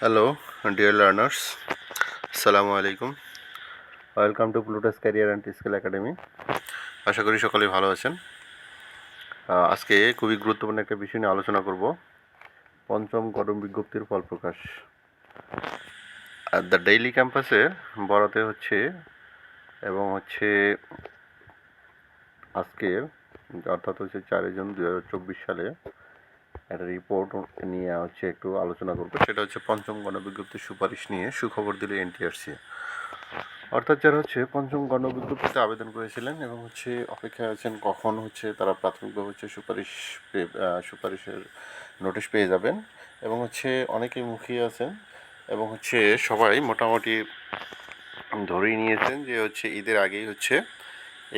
Hello dear learners, আসসালামু আলাইকুম। Welcome to Plutus career and skill academy. আশা করি সকলেই ভালো আছেন। আজকে খুবই গুরুত্বপূর্ণ একটা বিষয় নিয়ে আলোচনা করব, পঞ্চম গণ বিজ্ঞপ্তির ফল প্রকাশ। দ্য ডেইলি ক্যাম্পাসের বরাতে হচ্ছে এবং হচ্ছে আজকের অর্থাৎ হচ্ছে 4 জুন 2024 সালে একটা রিপোর্ট নিয়ে হচ্ছে একটু আলোচনা করব। সেটা হচ্ছে পঞ্চম গণবিজ্ঞপ্তির সুপারিশ নিয়ে সুখবর দিল এনটিআরসি। অর্থাৎ যারা হচ্ছে পঞ্চম গণবিজ্ঞপ্তিতে আবেদন করেছিলেন এবং হচ্ছে অপেক্ষায় আছেন কখন হচ্ছে তারা প্রাথমিকভাবে হচ্ছে সুপারিশের নোটিশ পেয়ে যাবেন, এবং হচ্ছে অনেকেই মুখিয়ে আছেন এবং হচ্ছে সবাই মোটামুটি ধরেই নিয়েছেন যে হচ্ছে ঈদের আগেই হচ্ছে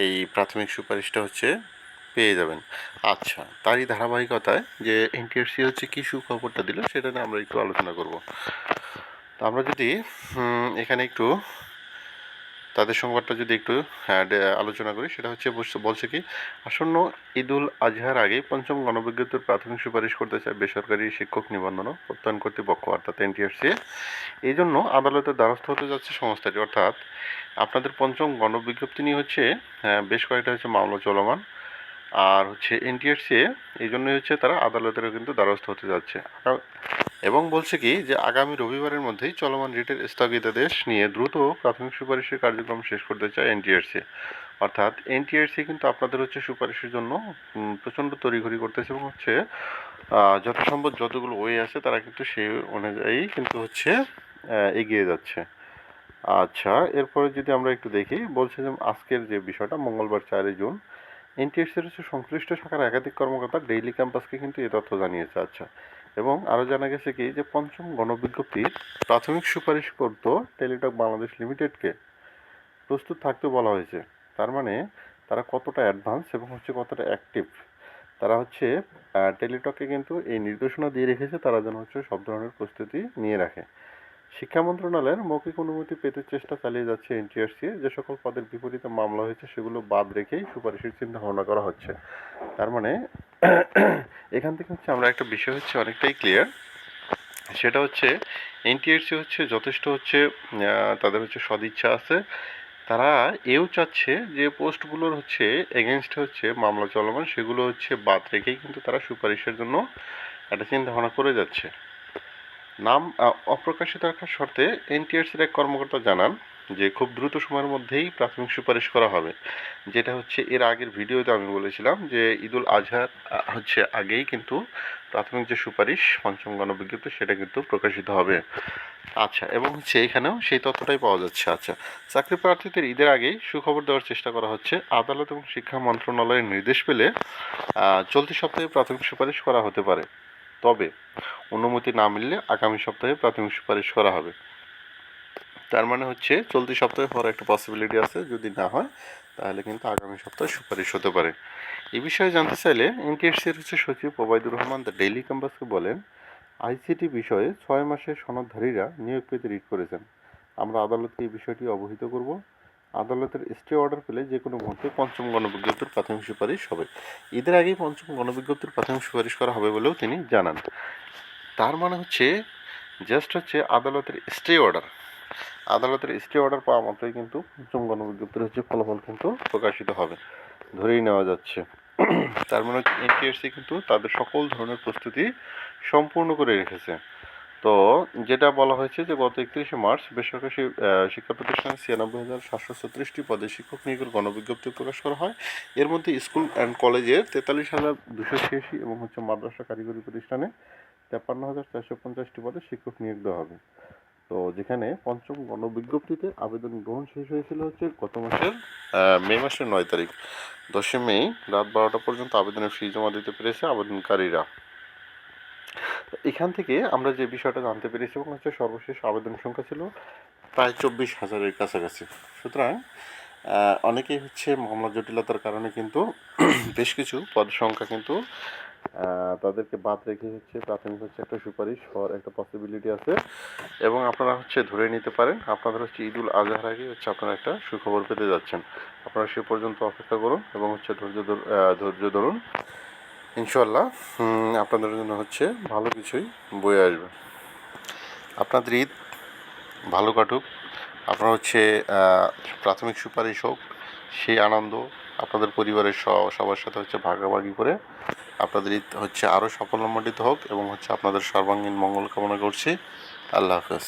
এই প্রাথমিক সুপারিশটা হচ্ছে পেয়ে যাবেন। আচ্ছা, তারই ধারাবাহিকতায় যে এনটিআরসি হচ্ছে কী সুখবরটা দিল সেটা নিয়ে আমরা একটু আলোচনা করব। তো আমরা যদি এখানে একটু তাদের সংবাদটা যদি একটু আলোচনা করি, সেটা হচ্ছে বলছে কি, আসন্ন ঈদুল আজহার আগে পঞ্চম গণবিজ্ঞপ্তির প্রাথমিক সুপারিশ করতে চায় বেসরকারি শিক্ষক নিবন্ধন ও প্রত্যয়ন কর্তৃপক্ষ অর্থাৎ এনটিআরসি। এই জন্য আদালতের দ্বারস্থ হতে যাচ্ছে সংস্থাটি। অর্থাৎ আপনাদের পঞ্চম গণবিজ্ঞপ্তি নিয়ে হচ্ছে বেশ কয়েকটা হচ্ছে মামলা চলমান, আর হচ্ছে এনটিআরসি এই জন্যই হচ্ছে তারা আদালতেরও কিন্তু দ্বারস্থ হতে যাচ্ছে, এবং বলছে কি যে আগামী রবিবারের মধ্যেই চলমান রিটের স্থগিতাদেশ নিয়ে দ্রুত প্রাথমিক সুপারিশের কার্যক্রম শেষ করতে চায় এনটিআরসি। অর্থাৎ এনটিআরসি কিন্তু আপনাদের হচ্ছে সুপারিশের জন্য প্রচণ্ড তড়িঘড়ি করতেছে, এবং হচ্ছে যথাসম্ভব যতগুলো ওয়ে আছে তারা কিন্তু সেই অনুযায়ী কিন্তু হচ্ছে এগিয়ে যাচ্ছে। আচ্ছা, এরপরে যদি আমরা একটু দেখি, বলছে যে আজকের যে বিষয়টা মঙ্গলবার 4 জুন এনটিএসসির হচ্ছে সংশ্লিষ্ট শাখার একাধিক কর্মকর্তা ডেইলি ক্যাম্পাসকে কিন্তু এ তথ্য জানিয়েছে। আচ্ছা, এবং আরও জানা গেছে কি যে পঞ্চম গণবিজ্ঞপ্তির প্রাথমিক সুপারিশ করত টেলিটক বাংলাদেশ লিমিটেডকে প্রস্তুত থাকতে বলা হয়েছে। তার মানে তারা কতটা অ্যাডভান্স এবং হচ্ছে কতটা অ্যাক্টিভ, তারা হচ্ছে টেলিটককে কিন্তু এই নির্দেশনা দিয়ে রেখেছে তারা যেন হচ্ছে সব ধরনের প্রস্তুতি নিয়ে রাখে। শিক্ষা মন্ত্রণালয়ের মৌখিক অনুমতি পেতে চেষ্টা চালিয়ে যাচ্ছে এনটিআরসি। যে সকল পদের বিপরীতে মামলা হয়েছে সেগুলো বাদ রেখেই সুপারিশের চিন্তা ভাবনা করা হচ্ছে। তার মানে এখান থেকে হচ্ছে আমরা একটা বিষয় হচ্ছে অনেকটাই ক্লিয়ার, সেটা হচ্ছে এনটিআরসি হচ্ছে যথেষ্ট হচ্ছে তাদের হচ্ছে সদিচ্ছা আছে। তারা এও চাচ্ছে যে পোস্টগুলোর হচ্ছে এগেনস্ট হচ্ছে মামলা চলমান সেগুলো হচ্ছে বাদ রেখেই কিন্তু তারা সুপারিশের জন্য একটা চিন্তা ভাবনা করে যাচ্ছে। নাম অপ্রকাশিত রাখার শর্তে এনটিআরসির এক কর্মকর্তা জানান যে খুব দ্রুত সময়ের মধ্যেই প্রাথমিক সুপারিশ করা হবে। যেটা হচ্ছে এর আগের ভিডিওতে আমি বলেছিলাম যে ঈদুল আজহার হচ্ছে আগেই কিন্তু প্রাথমিক যে সুপারিশ পঞ্চম গণবিজ্ঞপ্তি সেটা কিন্তু প্রকাশিত হবে। আচ্ছা, এবং হচ্ছে এখানেও সেই তথ্যটাই পাওয়া যাচ্ছে। আচ্ছা, চাকরি প্রার্থীদের ঈদের আগেই সুখবর দেওয়ার চেষ্টা করা হচ্ছে। আদালত এবং শিক্ষা মন্ত্রণালয়ের নির্দেশ পেলে চলতি সপ্তাহে প্রাথমিক সুপারিশ করা হতে পারে, তবে অনুমতি না মিললে আগামী সপ্তাহে প্রাথমিক সুপারিশ করা হবে। তার মানে হচ্ছে চলতি সপ্তাহে হওয়ার একটা পসিবিলিটি আছে, যদি না হয় তাহলে কিন্তু আগামী সপ্তাহে সুপারিশ হতে পারে। এই বিষয়ে জানতে চাইলে এনটিএসসির হচ্ছে সচিব ওবায়দুর রহমান দ্য ডেইলি ক্যাম্পাসকে বলেন, আইসিটি বিষয়ে 6 মাসের সনদধারীরা নিয়োগ পেতে রিট করেছেন। আমরা আদালতকে এই বিষয়টি অবহিত করব। আদালতের স্টে অর্ডার পেলে যে কোনো মুহূর্তে পঞ্চম গণবিজ্ঞপ্তির প্রাথমিক সুপারিশ হবে। ঈদের আগেই পঞ্চম গণবিজ্ঞপ্তির প্রাথমিক সুপারিশ করা হবে বলেও তিনি জানান। তার মানে হচ্ছে জাস্ট হচ্ছে আদালতের স্টে অর্ডার পাওয়া মাত্রই কিন্তু পঞ্চম গণবিজ্ঞপ্তির হচ্ছে ফলাফল কিন্তু প্রকাশিত হবে, ধরেই নেওয়া যাচ্ছে। তার মানে হচ্ছে এনটিআরসি কিন্তু তাদের সকল ধরনের প্রস্তুতি সম্পূর্ণ করে রেখেছে। তো যেটা বলা হয়েছে যে গত 31শে মার্চ বেসরকারি শিক্ষা প্রতিষ্ঠানে 96,736টি পদে শিক্ষক নিয়োগের গণবিজ্ঞপ্তি প্রকাশ করা হয়। এর মধ্যে স্কুল অ্যান্ড কলেজের 43,286 এবং হচ্ছে মাদ্রাসা কারিগরি প্রতিষ্ঠানে 53,450টি পদে শিক্ষক নিয়োগ দেওয়া হবে। তো যেখানে পঞ্চম গণবিজ্ঞপ্তিতে আবেদন গ্রহণ শেষ হয়েছিল হচ্ছে গত মাসের মে মাসের 9 তারিখ। 10 মে রাত 12টা পর্যন্ত আবেদনের ফি জমা দিতে পেরেছে আবেদনকারীরা। এখান থেকে আমরা যে বিষয়টা জানতে পেরেছি এবং হচ্ছে সর্বশেষ আবেদন সংখ্যা ছিল প্রায় 24,000-এর কাছাকাছি। সুতরাং অনেকেই হচ্ছে মামলা জটিলতার কারণে কিন্তু বেশ কিছু পদ সংখ্যা কিন্তু তাদেরকে বাদ রেখে হচ্ছে প্রাথমিক হচ্ছে একটা সুপারিশ হওয়ার একটা পসিবিলিটি আছে, এবং আপনারা হচ্ছে ধরে নিতে পারেন আপনাদের হচ্ছে ঈদুল আজহার আগে হচ্ছে আপনারা একটা সুখবর পেতে যাচ্ছেন। আপনারা সে পর্যন্ত অপেক্ষা করুন এবং হচ্ছে ধৈর্য ধরুন। ইনশাল্লাহ আপনাদের জন্য হচ্ছে ভালো কিছুই বয়ে আসবে। আপনাদের ঈদ ভালো কাটুক। আপনার হচ্ছে প্রাথমিক সুপারিশ হোক, সেই আনন্দ আপনাদের পরিবারের সবার সাথে হচ্ছে ভাগাভাগি করে আপনাদের ঈদ হচ্ছে আরও সাফল্যমণ্ডিত হোক এবং হচ্ছে আপনাদের সর্বাঙ্গীন মঙ্গল কামনা করছি। আল্লাহ হাফেজ।